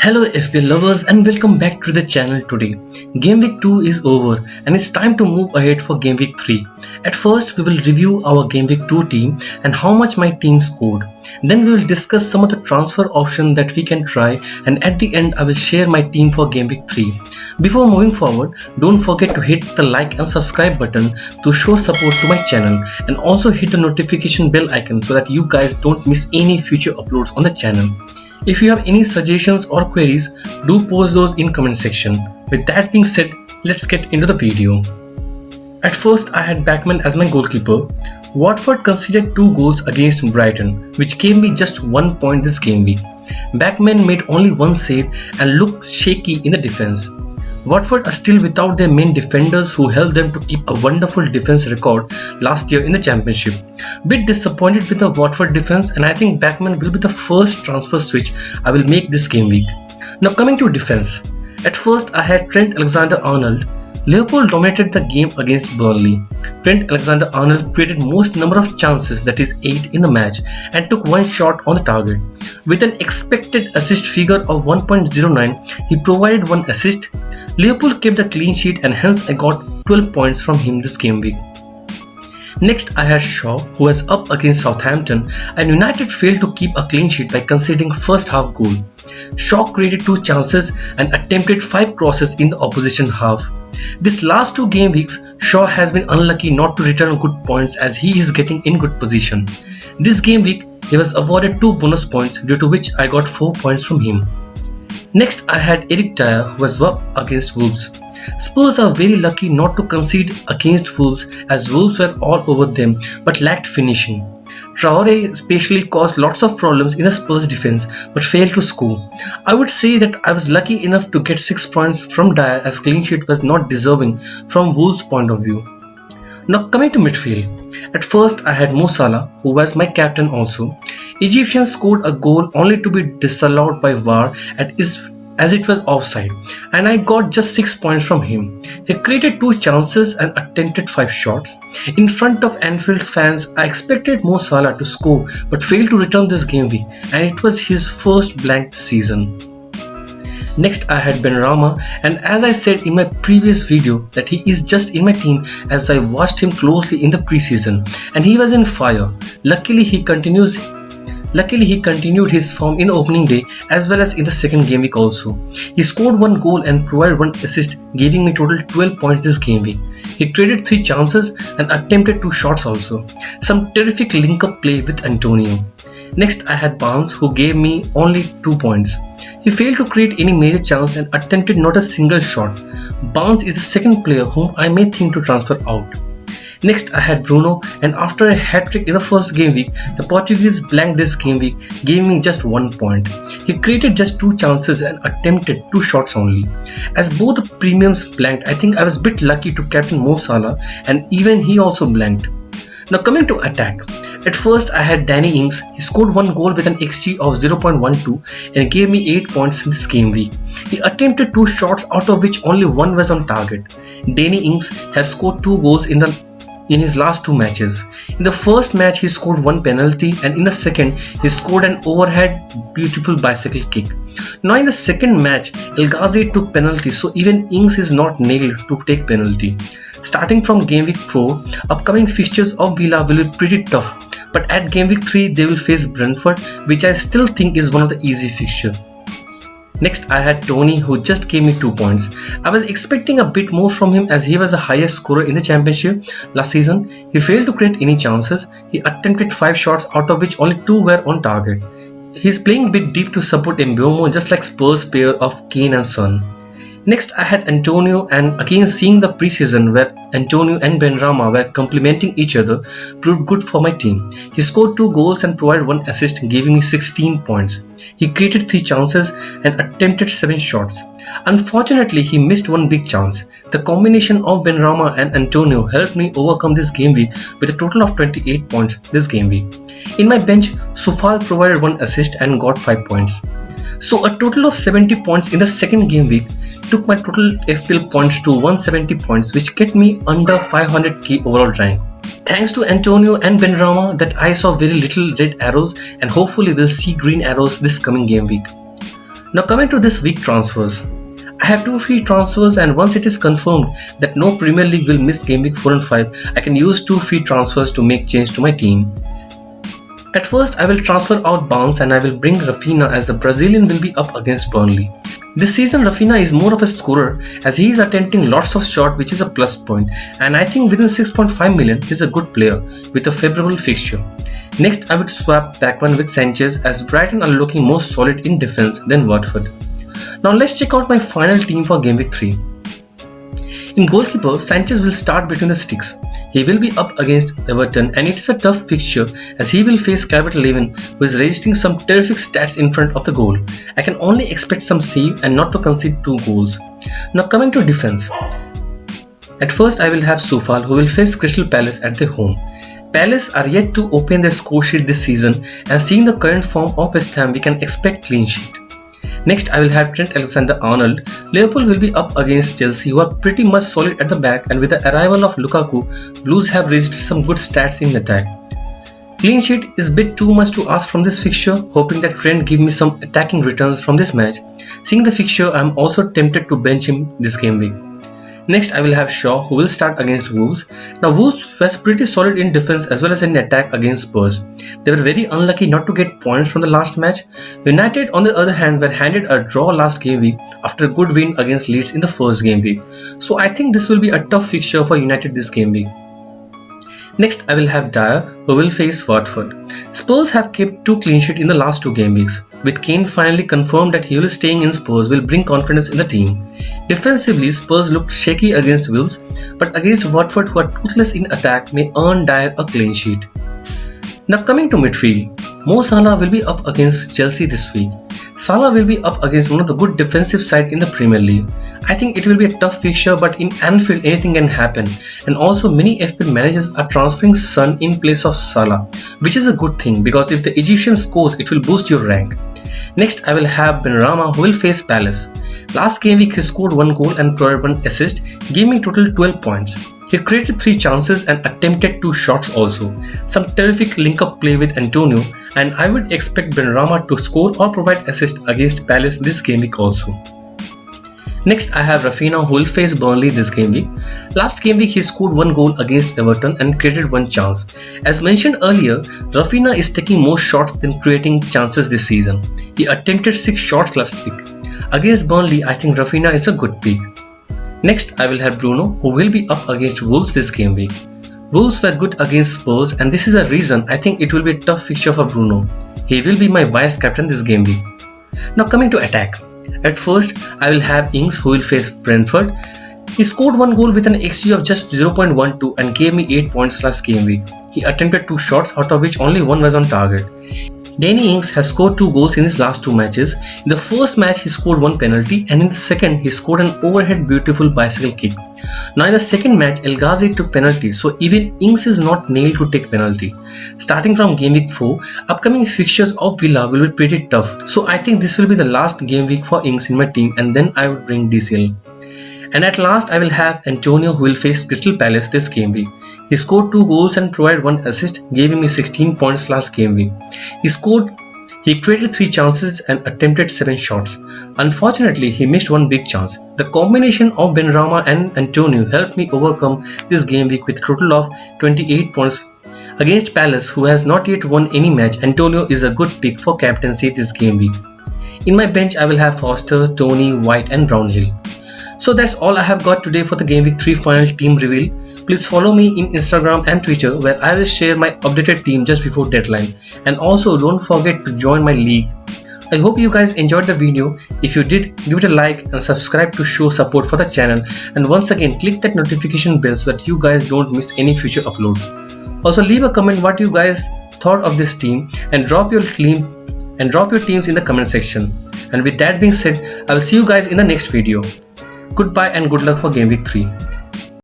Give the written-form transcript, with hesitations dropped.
Hello FPL lovers and welcome back to the channel today. Game week 2 is over and it's time to move ahead for game week 3. At first we will review our game week 2 team and how much my team scored. Then we will discuss some of the transfer options that we can try, and at the end I will share my team for game week 3. Before moving forward, don't forget to hit the like and subscribe button to show support to my channel, and also hit the notification bell icon so that you guys don't miss any future uploads on the channel. If you have any suggestions or queries, do post those in comment section. With that being said, let's get into the video. At first I had Bachmann as my goalkeeper. Watford conceded 2 goals against Brighton, which gave me just 1 point this game week. Bachmann made only 1 save and looked shaky in the defense. Watford are still without their main defenders who helped them to keep a wonderful defense record last year in the championship. Bit disappointed with the Watford defense, and I think Bachmann will be the first transfer switch I will make this game week. Now coming to defense. At first I had Trent Alexander-Arnold. Liverpool dominated the game against Burnley. Trent Alexander-Arnold created most number of chances, that is 8 in the match, and took 1 shot on the target. With an expected assist figure of 1.09, he provided 1 assist. Liverpool kept the clean sheet and hence I got 12 points from him this game week. Next I had Shaw, who was up against Southampton, and United failed to keep a clean sheet by conceding first half goal. Shaw created 2 chances and attempted 5 crosses in the opposition half. This last 2 game weeks, Shaw has been unlucky not to return good points as he is getting in good position. This game week, he was awarded 2 bonus points, due to which I got 4 points from him. Next I had Eric Dyer, who was up against Wolves. Spurs are very lucky not to concede against Wolves as Wolves were all over them but lacked finishing. Traore especially caused lots of problems in the Spurs defense but failed to score. I would say that I was lucky enough to get 6 points from Dyer as clean sheet was not deserving from Wolves' point of view. Now coming to midfield. At first I had Mo Salah, who was my captain also. Egyptian scored a goal only to be disallowed by VAR as it was offside, and I got just 6 points from him. He created 2 chances and attempted 5 shots. In front of Anfield fans, I expected Mo Salah to score but failed to return this game week, and it was his first blank this season. Next I had Benrahma, and as I said in my previous video that he is just in my team as I watched him closely in the preseason and he was in fire. Luckily he continued his form in the opening day as well as in the second game week also. He scored 1 goal and provided 1 assist, giving me total 12 points this game week. He created 3 chances and attempted 2 shots also. Some terrific link-up play with Antonio. Next I had Barnes, who gave me only 2 points. He failed to create any major chance and attempted not a single shot. Barnes is the second player whom I may think to transfer out. Next I had Bruno, and after a hat-trick in the first game week, the Portuguese blanked this game week, giving me just 1 point. He created just 2 chances and attempted 2 shots only. As both the premiums blanked, I think I was a bit lucky to captain Mo Salah, and even he also blanked. Now coming to attack. At first I had Danny Ings. He scored 1 goal with an XG of 0.12 and gave me 8 points in this game week. He attempted 2 shots out of which only 1 was on target. Danny Ings has scored 2 goals in his last 2 matches. In the first match he scored 1 penalty, and in the second he scored an overhead beautiful bicycle kick. Now in the second match El Ghazi took penalty, so even Ings is not nailed to take penalty. Starting from game week 4, upcoming fixtures of Villa will be pretty tough, but at game week 3 they will face Brentford, which I still think is one of the easy fixtures. Next I had Tony, who just gave me 2 points. I was expecting a bit more from him as he was the highest scorer in the championship last season. He failed to create any chances. He attempted 5 shots out of which only 2 were on target. He is playing a bit deep to support Mbeumo, just like Spurs pair of Kane and Son. Next I had Antonio, and again seeing the preseason where Antonio and Benrahma were complementing each other proved good for my team. He scored 2 goals and provided 1 assist, giving me 16 points. He created 3 chances and attempted 7 shots. Unfortunately he missed 1 big chance. The combination of Benrahma and Antonio helped me overcome this game week with a total of 28 points this game week. In my bench, Soufal provided 1 assist and got 5 points. So a total of 70 points in the second game week took my total FPL points to 170 points, which kept me under 500k overall rank. Thanks to Antonio and Benrahma that I saw very little red arrows, and hopefully we'll see green arrows this coming game week. Now coming to this week transfers. I have 2 free transfers, and once it is confirmed that no Premier League will miss Game Week 4 and 5, I can use 2 free transfers to make change to my team. At first, I will transfer out Barnes and I will bring Raphinha as the Brazilian will be up against Burnley. This season Raphinha is more of a scorer as he is attempting lots of shots, which is a plus point, and I think within 6.5 million he is a good player with a favourable fixture. Next, I would swap Bachmann with Sanchez as Brighton are looking more solid in defence than Watford. Now let's check out my final team for Game Week 3. In goalkeeper, Sanchez will start between the sticks. He will be up against Everton and it is a tough fixture as he will face Calvert-Lewin, who is registering some terrific stats in front of the goal. I can only expect some save and not to concede 2 goals. Now coming to defence. At first I will have Soufal, who will face Crystal Palace at their home. Palace are yet to open their score sheet this season, and seeing the current form of West Ham, we can expect clean sheet. Next, I will have Trent Alexander-Arnold. Liverpool will be up against Chelsea, who are pretty much solid at the back, and with the arrival of Lukaku, Blues have registered some good stats in attack. Clean sheet is a bit too much to ask from this fixture, hoping that Trent give me some attacking returns from this match. Seeing the fixture, I am also tempted to bench him this game week. Next, I will have Shaw, who will start against Wolves. Now, Wolves was pretty solid in defense as well as in attack against Spurs. They were very unlucky not to get points from the last match. United, on the other hand, were handed a draw last game week after a good win against Leeds in the first game week. So I think this will be a tough fixture for United this game week. Next, I will have Dyer, who will face Watford. Spurs have kept 2 clean sheets in the last 2 game weeks. With Kane finally confirmed that he will staying in Spurs will bring confidence in the team. Defensively, Spurs looked shaky against Wolves, but against Watford, who are toothless in attack, may earn Dyer a clean sheet. Now coming to midfield, Mo Salah will be up against Chelsea this week. Salah will be up against one of the good defensive side in the Premier League. I think it will be a tough fixture, but in Anfield anything can happen, and also many FPL managers are transferring Son in place of Salah, which is a good thing because if the Egyptian scores, it will boost your rank. Next, I will have Benrahma, who will face Palace. Last game week he scored 1 goal and provided 1 assist, giving total 12 points. He created 3 chances and attempted 2 shots also. Some terrific link-up play with Antonio, and I would expect Benrahma to score or provide assist against Palace this game week also. Next, I have Raphinha, who will face Burnley this game week. Last game week he scored 1 goal against Everton and created 1 chance. As mentioned earlier, Raphinha is taking more shots than creating chances this season. He attempted 6 shots last week. Against Burnley, I think Raphinha is a good pick. Next, I will have Bruno, who will be up against Wolves this game week. Wolves were good against Spurs, and this is a reason I think it will be a tough fixture for Bruno. He will be my vice captain this game week. Now coming to attack. At first, I will have Ings, who will face Brentford. He scored 1 goal with an XG of just 0.12 and gave me 8 points last game week. He attempted 2 shots, out of which only 1 was on target. Danny Ings has scored 2 goals in his last 2 matches. In the first match he scored 1 penalty, and in the second he scored an overhead beautiful bicycle kick. Now in the second match El Ghazi took penalty, so even Ings is not nailed to take penalty. Starting from game week 4, upcoming fixtures of Villa will be pretty tough, so I think this will be the last game week for Ings in my team, and then I would bring DCL. And at last I will have Antonio, who will face Crystal Palace this game week. He scored 2 goals and provided 1 assist, giving me 16 points last game week. He created 3 chances and attempted 7 shots. Unfortunately, he missed 1 big chance. The combination of Benrahma and Antonio helped me overcome this game week with a total of 28 points. Against Palace, who has not yet won any match, Antonio is a good pick for captaincy this game week. In my bench, I will have Foster, Tony, White and Brownhill. So that's all I have got today for the Game Week 3 final team reveal. Please follow me in Instagram and Twitter, where I will share my updated team just before deadline. And also don't forget to join my league. I hope you guys enjoyed the video. If you did, give it a like and subscribe to show support for the channel. And once again, click that notification bell so that you guys don't miss any future uploads. Also leave a comment what you guys thought of this team and drop your teams in the comment section. And with that being said, I will see you guys in the next video. Goodbye and good luck for Game Week 3.